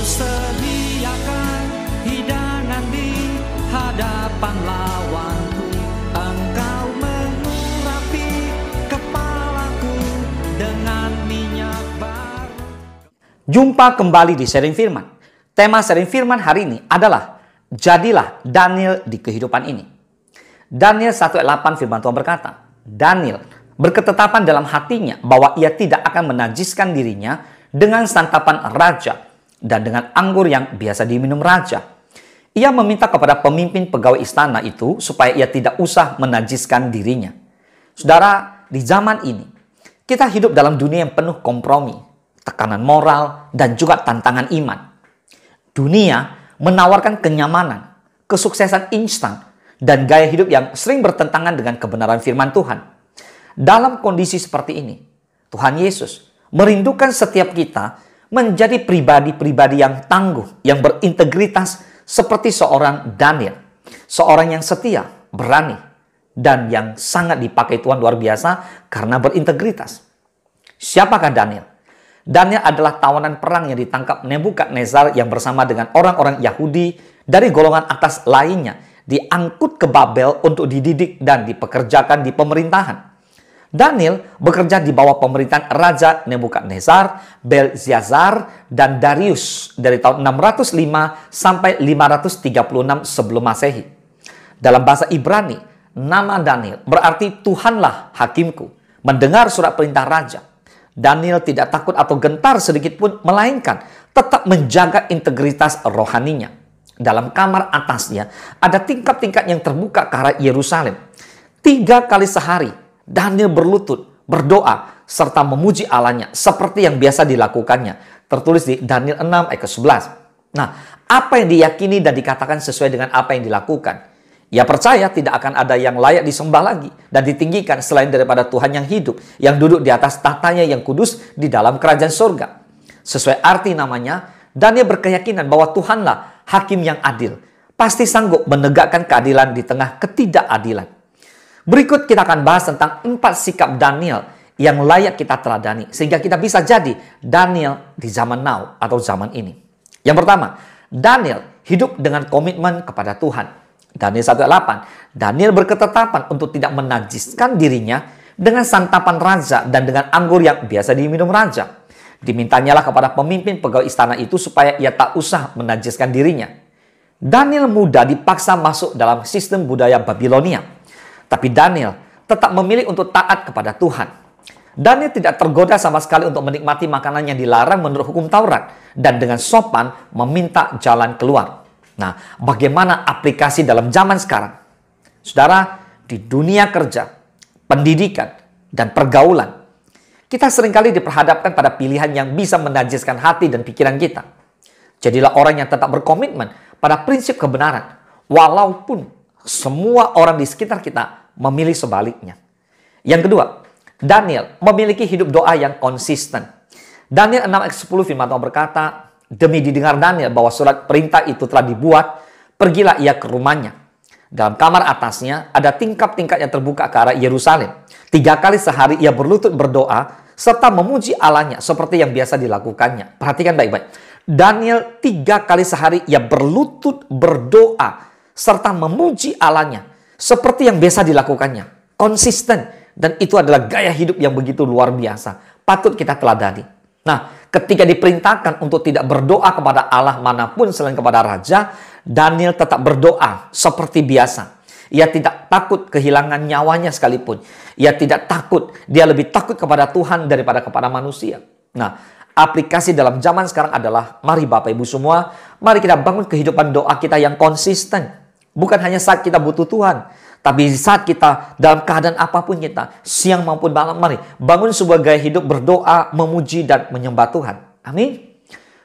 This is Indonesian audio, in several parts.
sediakan hidangan di hadapan lawanku. Engkau mengurapi kepalaku dengan minyak baru. Jumpa kembali di Sharing Firman. Tema Sharing Firman hari ini adalah Jadilah Daniel di kehidupan ini. Daniel 1:8 firman Tuhan berkata, Daniel berketetapan dalam hatinya bahwa ia tidak akan menajiskan dirinya dengan santapan raja dan dengan anggur yang biasa diminum raja. Ia meminta kepada pemimpin pegawai istana itu supaya ia tidak usah menajiskan dirinya. Saudara, di zaman ini, kita hidup dalam dunia yang penuh kompromi, tekanan moral, dan juga tantangan iman. Dunia menawarkan kenyamanan, kesuksesan instan, dan gaya hidup yang sering bertentangan dengan kebenaran firman Tuhan. Dalam kondisi seperti ini, Tuhan Yesus merindukan setiap kita menjadi pribadi-pribadi yang tangguh, yang berintegritas seperti seorang Daniel. Seorang yang setia, berani, dan yang sangat dipakai Tuhan luar biasa karena berintegritas. Siapakah Daniel? Daniel adalah tawanan perang yang ditangkap Nebukadnezar yang bersama dengan orang-orang Yahudi dari golongan atas lainnya diangkut ke Babel untuk dididik dan dipekerjakan di pemerintahan. Daniel bekerja di bawah pemerintahan Raja Nebukadnezar, Belsyazar, dan Darius dari tahun 605 sampai 536 sebelum Masehi. Dalam bahasa Ibrani, nama Daniel berarti Tuhanlah hakimku. Mendengar surat perintah raja, Daniel tidak takut atau gentar sedikit pun, melainkan tetap menjaga integritas rohaninya. Dalam kamar atasnya ada tingkat-tingkat yang terbuka ke arah Yerusalem. 3 kali sehari Daniel berlutut, berdoa, serta memuji Allahnya seperti yang biasa dilakukannya. Tertulis di Daniel 6 ayat ke-11. Nah, apa yang diyakini dan dikatakan sesuai dengan apa yang dilakukan. Ia percaya tidak akan ada yang layak disembah lagi dan ditinggikan selain daripada Tuhan yang hidup, yang duduk di atas tatanya yang kudus di dalam kerajaan surga. Sesuai arti namanya, Daniel berkeyakinan bahwa Tuhanlah hakim yang adil, pasti sanggup menegakkan keadilan di tengah ketidakadilan. Berikut kita akan bahas tentang 4 sikap Daniel yang layak kita teladani, sehingga kita bisa jadi Daniel di zaman now atau zaman ini. Yang pertama, Daniel hidup dengan komitmen kepada Tuhan. Daniel 1:8, Daniel berketetapan untuk tidak menajiskan dirinya dengan santapan raja dan dengan anggur yang biasa diminum raja. Dimintanyalah kepada pemimpin pegawai istana itu supaya ia tak usah menajiskan dirinya. Daniel muda dipaksa masuk dalam sistem budaya Babilonia. Tapi Daniel tetap memilih untuk taat kepada Tuhan. Daniel tidak tergoda sama sekali untuk menikmati makanan yang dilarang menurut hukum Taurat. Dan dengan sopan meminta jalan keluar. Nah, bagaimana aplikasi dalam zaman sekarang? Saudara, di dunia kerja, pendidikan, dan pergaulan, kita seringkali diperhadapkan pada pilihan yang bisa menajiskan hati dan pikiran kita. Jadilah orang yang tetap berkomitmen pada prinsip kebenaran, walaupun semua orang di sekitar kita memilih sebaliknya. Yang kedua, Daniel memiliki hidup doa yang konsisten. Daniel 6 ayat 10 firman Tuhan berkata, demi didengar Daniel bahwa surat perintah itu telah dibuat, pergilah ia ke rumahnya. Dalam kamar atasnya ada tingkap-tingkat yang terbuka ke arah Yerusalem. 3 kali sehari ia berlutut berdoa serta memuji Allahnya seperti yang biasa dilakukannya. Perhatikan baik-baik. Daniel 3 kali sehari ia berlutut berdoa serta memuji Allahnya seperti yang biasa dilakukannya. Konsisten, dan itu adalah gaya hidup yang begitu luar biasa. Patut kita teladani. Nah, ketika diperintahkan untuk tidak berdoa kepada Allah manapun selain kepada raja, Daniel tetap berdoa seperti biasa. Ia tidak takut kehilangan nyawanya sekalipun. Ia tidak takut, dia lebih takut kepada Tuhan daripada kepada manusia. Nah, aplikasi dalam zaman sekarang adalah, mari Bapak Ibu semua, mari kita bangun kehidupan doa kita yang konsisten. Bukan hanya saat kita butuh Tuhan, tapi saat kita dalam keadaan apapun kita, siang maupun malam, mari bangun sebuah gaya hidup berdoa, memuji, dan menyembah Tuhan. Amin.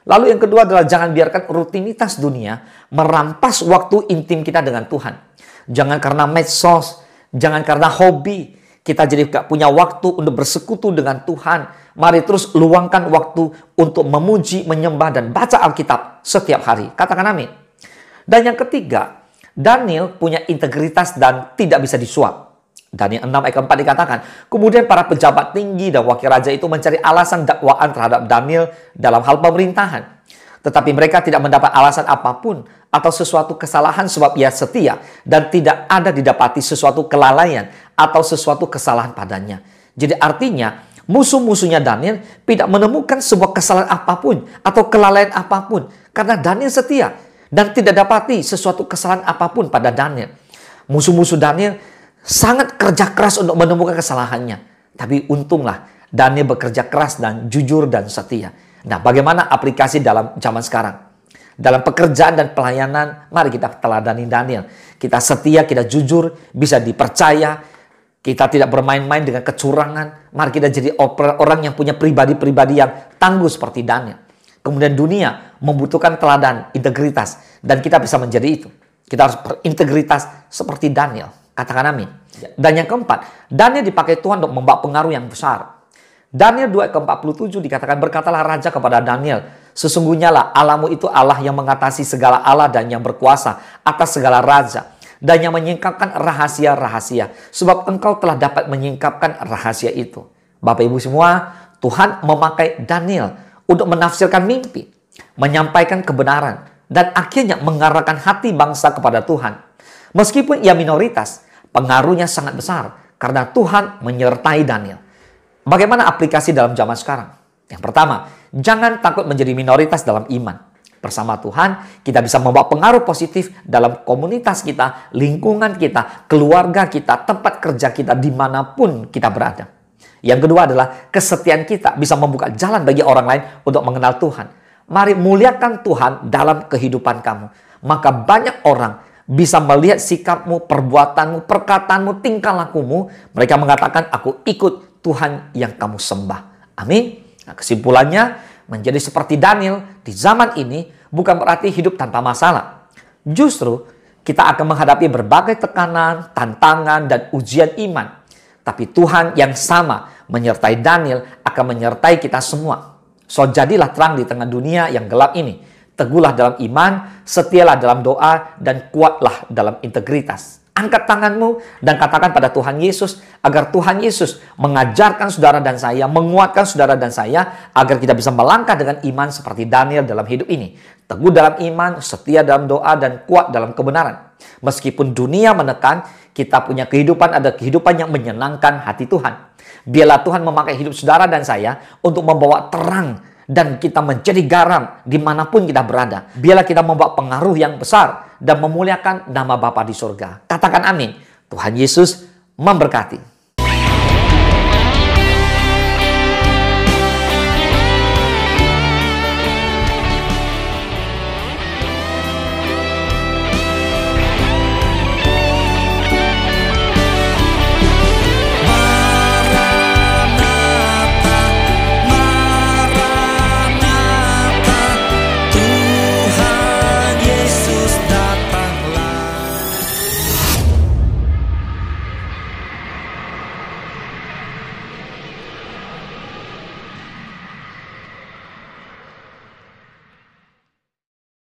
Lalu yang kedua adalah jangan biarkan rutinitas dunia merampas waktu intim kita dengan Tuhan. Jangan karena medsos, jangan karena hobi, kita jadi gak punya waktu untuk bersekutu dengan Tuhan. Mari terus luangkan waktu untuk memuji, menyembah, dan baca Alkitab setiap hari. Katakan amin. Dan yang ketiga, Daniel punya integritas dan tidak bisa disuap. Daniel 6 ayat 4 dikatakan, kemudian para pejabat tinggi dan wakil raja itu mencari alasan dakwaan terhadap Daniel dalam hal pemerintahan. Tetapi mereka tidak mendapat alasan apapun atau sesuatu kesalahan sebab ia setia dan tidak ada didapati sesuatu kelalaian atau sesuatu kesalahan padanya. Jadi artinya musuh-musuhnya Daniel tidak menemukan sebuah kesalahan apapun atau kelalaian apapun karena Daniel setia dan tidak dapati sesuatu kesalahan apapun pada Daniel. Musuh-musuh Daniel sangat kerja keras untuk menemukan kesalahannya. Tapi untunglah Daniel bekerja keras dan jujur dan setia. Nah, bagaimana aplikasi dalam zaman sekarang? Dalam pekerjaan dan pelayanan, mari kita teladani Daniel. Kita setia, kita jujur, bisa dipercaya. Kita tidak bermain-main dengan kecurangan. Mari kita jadi orang yang punya pribadi-pribadi yang tangguh seperti Daniel. Kemudian dunia membutuhkan teladan, integritas. Dan kita bisa menjadi itu. Kita harus berintegritas seperti Daniel. Katakan amin. Dan yang keempat, Daniel dipakai Tuhan untuk membawa pengaruh yang besar. Daniel 2 ayat ke-47 dikatakan, berkatalah raja kepada Daniel, sesungguhnya lah Allahmu itu Allah yang mengatasi segala Allah dan yang berkuasa atas segala raja dan yang menyingkapkan rahasia-rahasia, sebab engkau telah dapat menyingkapkan rahasia itu. Bapak Ibu semua, Tuhan memakai Daniel untuk menafsirkan mimpi, menyampaikan kebenaran, dan akhirnya mengarahkan hati bangsa kepada Tuhan. Meskipun ia minoritas, pengaruhnya sangat besar karena Tuhan menyertai Daniel. Bagaimana aplikasi dalam zaman sekarang? Yang pertama, jangan takut menjadi minoritas dalam iman. Bersama Tuhan, kita bisa membawa pengaruh positif dalam komunitas kita, lingkungan kita, keluarga kita, tempat kerja kita, dimanapun kita berada. Yang kedua adalah kesetiaan kita bisa membuka jalan bagi orang lain untuk mengenal Tuhan. Mari muliakan Tuhan dalam kehidupan kamu. Maka banyak orang bisa melihat sikapmu, perbuatanmu, perkataanmu, tingkah lakumu. Mereka mengatakan, aku ikut Tuhan yang kamu sembah. Amin. Nah, kesimpulannya, menjadi seperti Daniel di zaman ini bukan berarti hidup tanpa masalah. Justru kita akan menghadapi berbagai tekanan, tantangan, dan ujian iman. Tapi Tuhan yang sama menyertai Daniel akan menyertai kita semua. So, jadilah terang di tengah dunia yang gelap ini. Teguhlah dalam iman, setialah dalam doa, dan kuatlah dalam integritas. Angkat tanganmu dan katakan pada Tuhan Yesus agar Tuhan Yesus mengajarkan saudara dan saya, menguatkan saudara dan saya agar kita bisa melangkah dengan iman seperti Daniel dalam hidup ini. Teguh dalam iman, setia dalam doa, dan kuat dalam kebenaran. Meskipun dunia menekan, kita punya kehidupan, ada kehidupan yang menyenangkan hati Tuhan. Biarlah Tuhan memakai hidup saudara dan saya untuk membawa terang dan kita menjadi garam dimanapun kita berada. Biarlah kita membawa pengaruh yang besar dan memuliakan nama Bapa di surga. Katakan amin. Tuhan Yesus memberkati.